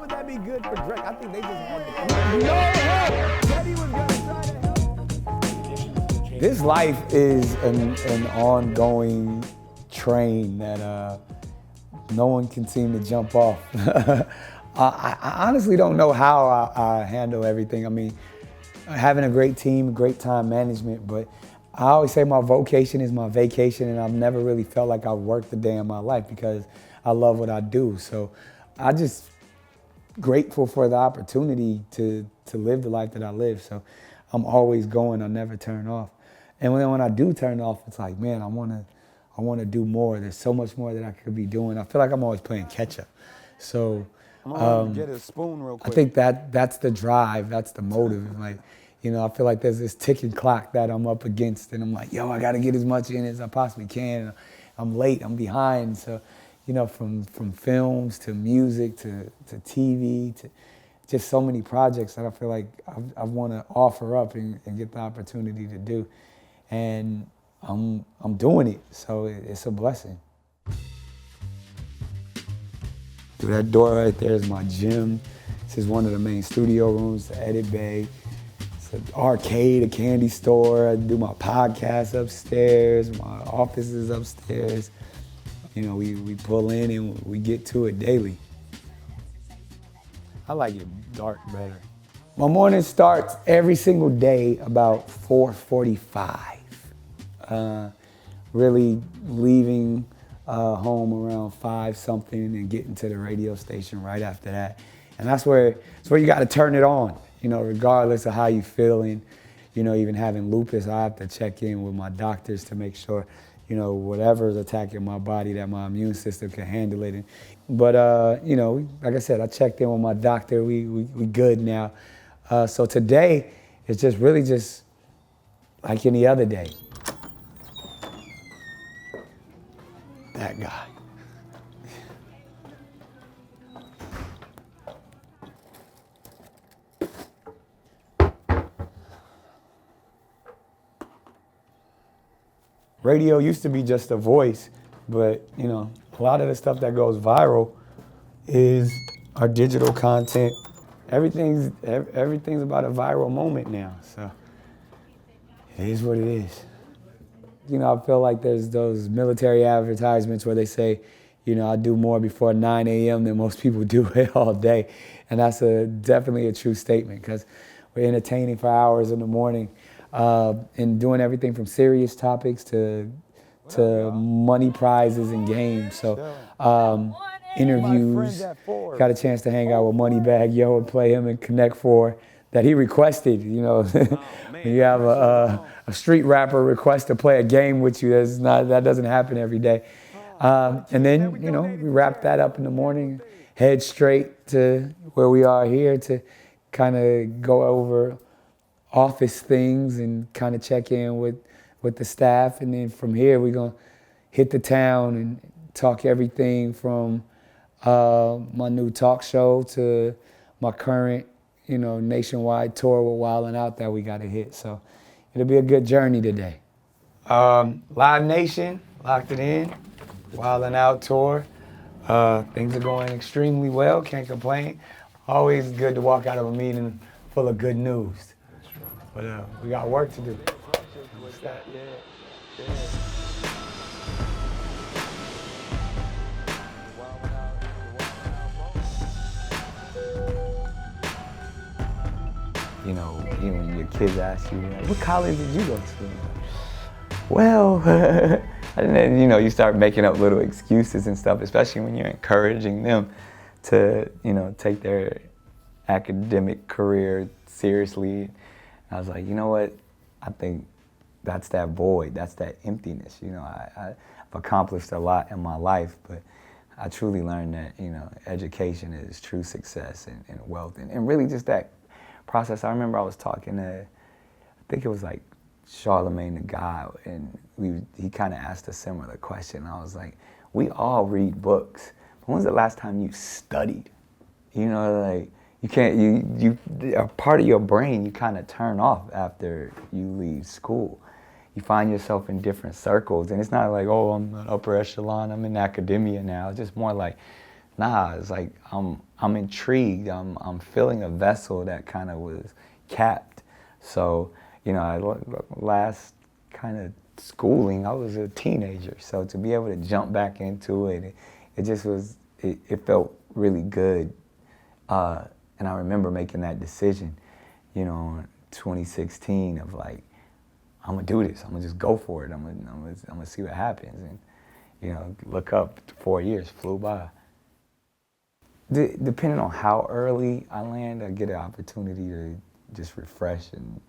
would that be good for Drake? I think they just had no help. Teddy was gonna try to help. This life is an ongoing train that no one can seem to jump off. I honestly don't know how I handle everything. I mean, having a great team, great time management, but I always say my vocation is my vacation, and I've never really felt like I've worked a day in my life because I love what I do. So I just grateful for the opportunity to live the life that I live. So I'm always going, I never turn off. And when I do turn off, it's like, man, I wanna do more. There's so much more that I could be doing. I feel like I'm always playing catch up. So get a spoon real quick. I think that's the drive, that's the motive. Like, you know, I feel like there's this ticking clock that I'm up against, and I'm like, yo, I gotta get as much in as I possibly can. I'm late, I'm behind. So, you know, from films to music to TV to just so many projects that I feel like I wanna offer up and get the opportunity to do. And I'm doing it, so it's a blessing. Through that door right there is my gym. This is one of the main studio rooms, the edit bay. It's an arcade, a candy store. I do my podcast upstairs. My office is upstairs. You know, we pull in and we get to it daily. I like it dark better. My morning starts every single day about 4:45. Really leaving home around 5 something and getting to the radio station right after that. And that's where you got to turn it on, you know, regardless of how you feeling. You know, even having lupus, I have to check in with my doctors to make sure, you know, whatever's attacking my body, that my immune system can handle it. But you know, like I said, I checked in with my doctor. We good now. So today, it's just really just like any other day. That guy. Radio used to be just a voice, but you know, a lot of the stuff that goes viral is our digital content. Everything's about a viral moment now, so it is what it is. You know, I feel like there's those military advertisements where they say, you know, I do more before 9 a.m. than most people do it all day. And that's definitely a true statement, because we're entertaining for hours in the morning and doing everything from serious topics to money prizes and games. So interviews, got a chance to hang out with Moneybagg Yo and play him in Connect 4 that he requested, you know. When you have a street rapper request to play a game with you, that doesn't happen every day. And then, you know, we wrap that up in the morning, head straight to where we are here to kind of go over office things and kind of check in with the staff. And then from here, we're going to hit the town and talk everything from my new talk show to my current, you know, nationwide tour with Wild N Out that we got to hit. So it'll be a good journey today. Live Nation, locked it in. Wild N Out tour. Things are going extremely well, can't complain. Always good to walk out of a meeting full of good news. But we got work to do. You know, even when your kids ask you, like, what college did you go to? Well, and then, you know, you start making up little excuses and stuff, especially when you're encouraging them to, you know, take their academic career seriously. And I was like, you know what? I think that's that void, that's that emptiness. You know, I've accomplished a lot in my life, but I truly learned that, you know, education is true success and wealth, and really just that process. I remember I was talking to, I think it was like Charlemagne the God, and he kind of asked a similar question. I was like, we all read books, but when's the last time you studied? You know, like, you can't, a part of your brain you kind of turn off after you leave school. You find yourself in different circles, and it's not like, oh, I'm an upper echelon, I'm in academia now. It's just more like, nah, it's like I'm intrigued. I'm filling a vessel that kind of was capped. So, you know, last kind of schooling, I was a teenager. So to be able to jump back into it, it just was, it felt really good. And I remember making that decision, you know, in 2016 of like, I'm gonna do this. I'm gonna just go for it. I'm gonna see what happens. And, you know, look up, 4 years flew by. Depending on how early I land, I get an opportunity to just refresh and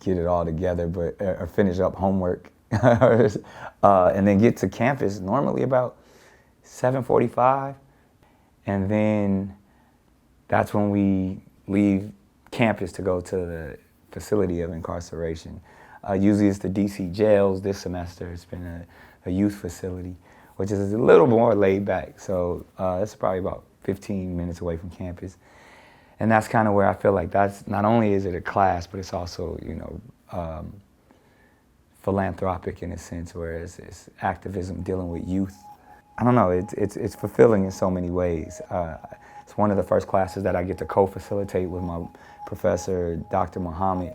get it all together, but or finish up homework, and then get to campus normally about 7:45, and then that's when we leave campus to go to the facility of incarceration. Usually it's the DC jails. This semester it's been a youth facility, which is a little more laid back. So it's probably about 15 minutes away from campus. And that's kind of where I feel like that's, not only is it a class, but it's also, you know, philanthropic in a sense, where it's activism dealing with youth. I don't know, it's fulfilling in so many ways. It's one of the first classes that I get to co-facilitate with my professor, Dr. Muhammad.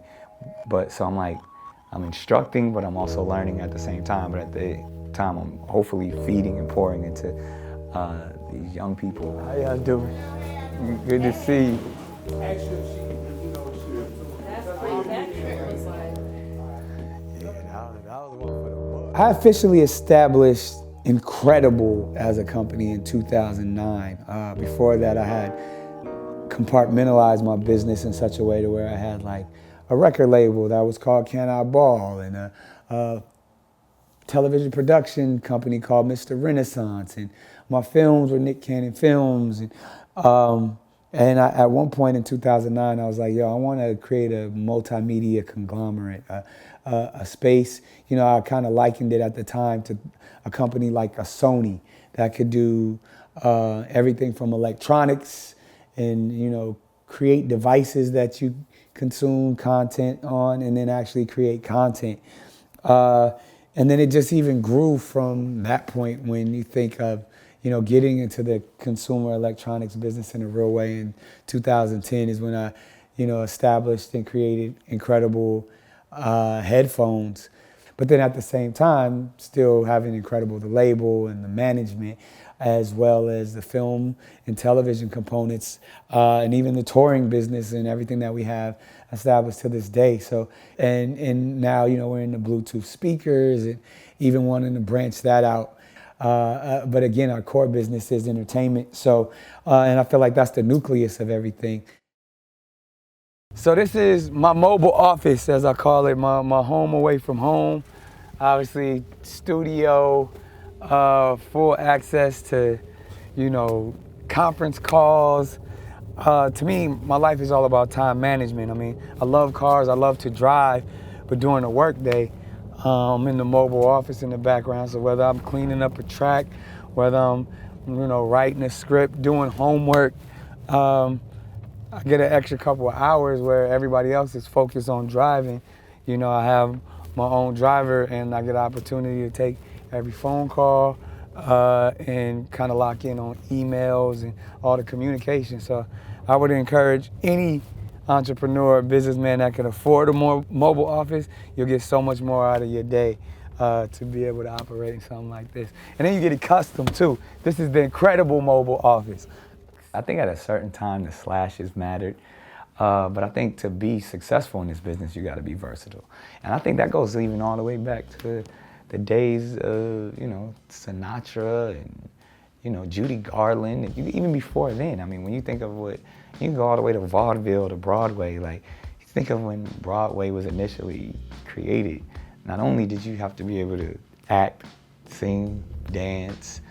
But so I'm instructing, but I'm also learning at the same time. But at the time, I'm hopefully feeding and pouring into these young people. How y'all doing? Good to see you. I officially established Ncredible as a company in 2009. Before that, I had compartmentalized my business in such a way to where I had like a record label that was called Can I Ball, and a television production company called Mr. Renaissance, and my films were Nick Cannon Films. And at one point in 2009, I was like, yo, I want to create a multimedia conglomerate, a space. You know, I kind of likened it at the time to a company like a Sony that could do everything from electronics and, you know, create devices that you consume content on, and then actually create content. And then it just even grew from that point when you think of, you know, getting into the consumer electronics business in a real way. In 2010 is when I, you know, established and created Ncredible headphones. But then at the same time, still having Ncredible, the label and the management, as well as the film and television components, and even the touring business and everything that we have established to this day. So, and now, you know, we're in the Bluetooth speakers and even wanting to branch that out. But again, our core business is entertainment. So, and I feel like that's the nucleus of everything. So this is my mobile office, as I call it, my home away from home. Obviously, studio, full access to, you know, conference calls. To me, my life is all about time management. I mean, I love cars, I love to drive, but during the workday, I'm in the mobile office in the background. So whether I'm cleaning up a track, whether I'm, you know, writing a script, doing homework, I get an extra couple of hours where everybody else is focused on driving. You know, I have my own driver, and I get an opportunity to take every phone call and kind of lock in on emails and all the communication. So I would encourage any entrepreneur, businessman that can afford a more mobile office. You'll get so much more out of your day to be able to operate in something like this. And then you get accustomed too. This is the Ncredible mobile office. I think at a certain time the slashes mattered, but I think to be successful in this business, you got to be versatile. And I think that goes even all the way back to the days of, you know, Sinatra and, you know, Judy Garland, and even before then. I mean, when you think of what, you can go all the way to vaudeville, to Broadway. Like, you think of when Broadway was initially created, not only did you have to be able to act, sing, dance,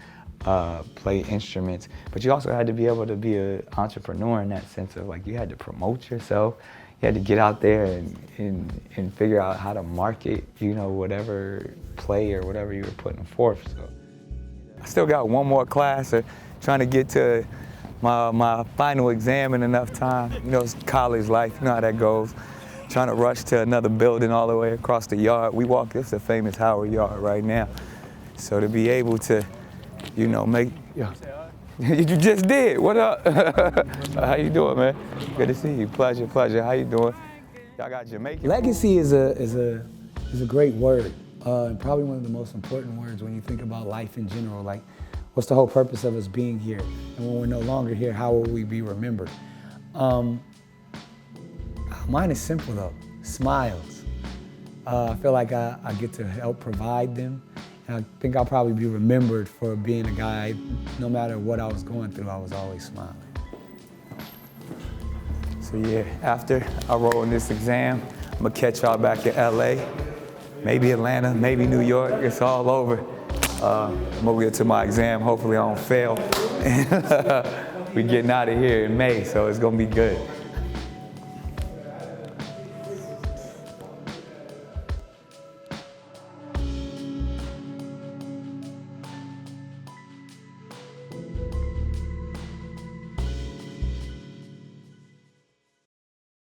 play instruments, but you also had to be able to be an entrepreneur in that sense of, like, you had to promote yourself. You had to get out there and figure out how to market, you know, whatever play or whatever you were putting forth. So I still got one more class, trying to get to my final exam in enough time. You know, it's college life, you know how that goes. Trying to rush to another building all the way across the yard. We walk, it's the famous Howard Yard right now. So to be able to, you know, make, yeah. You just did. What up? How you doing, man? Good to see you. Pleasure, pleasure. How you doing? Y'all got Jamaican. Legacy is a great word, and probably one of the most important words when you think about life in general. Like, what's the whole purpose of us being here? And when we're no longer here, how will we be remembered? Mine is simple though, smiles. I feel like I get to help provide them. And I think I'll probably be remembered for being a guy, no matter what I was going through, I was always smiling. So yeah, after I roll in this exam, I'm gonna catch y'all back in LA, maybe Atlanta, maybe New York, it's all over. I'm gonna get to my exam, hopefully I don't fail. We getting out of here in May, so it's gonna be good.